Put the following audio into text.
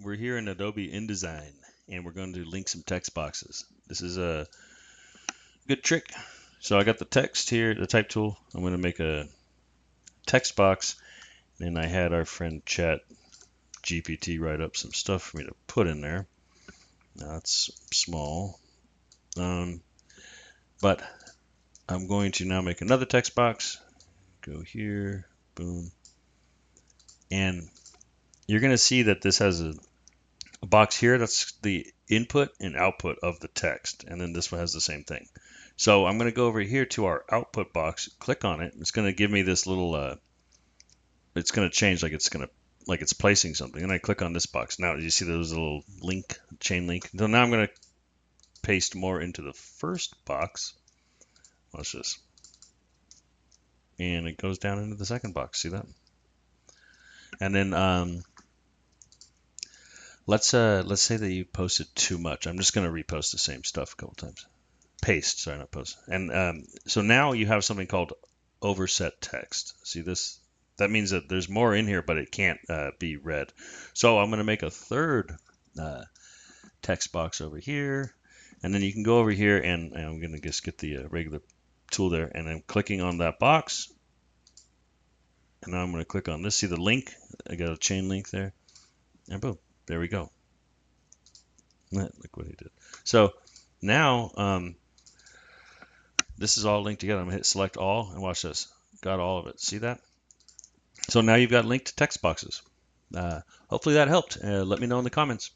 we're here in Adobe InDesign, and we're going to link some text boxes. This is a good trick. So I got the text here, the type tool. I'm going to make a text box, and I had our friend Chat GPT write up some stuff for me to put in there. Now it's small, but I'm going to now make another text box. Go here, boom, and you're going to see that this has a box here. That's the input and output of the text, and then this one has the same thing. So I'm going to go over here to our output box, click on it. It's going to give me this little it's going to change like it's placing something, and I click on this box. Now you see there's a little link, chain link. So now I'm going to paste more into the first box. Watch this, and it goes down into the second box. See that? And then let's say that you posted too much. I'm just going to repost the same stuff a couple times. Paste, sorry, not post. And so now you have something called overset text. See this? That means that there's more in here, but it can't be read. So I'm going to make a third text box over here, and then you can go over here, and I'm going to just get the regular tool there, and I'm clicking on that box, and now I'm going to click on this. See the link? I got a chain link there, and boom, there we go. Look what he did. So now this is all linked together. I'm going to hit select all, and watch this. Got all of it. See that? So now you've got linked text boxes. Hopefully that helped. Let me know in the comments.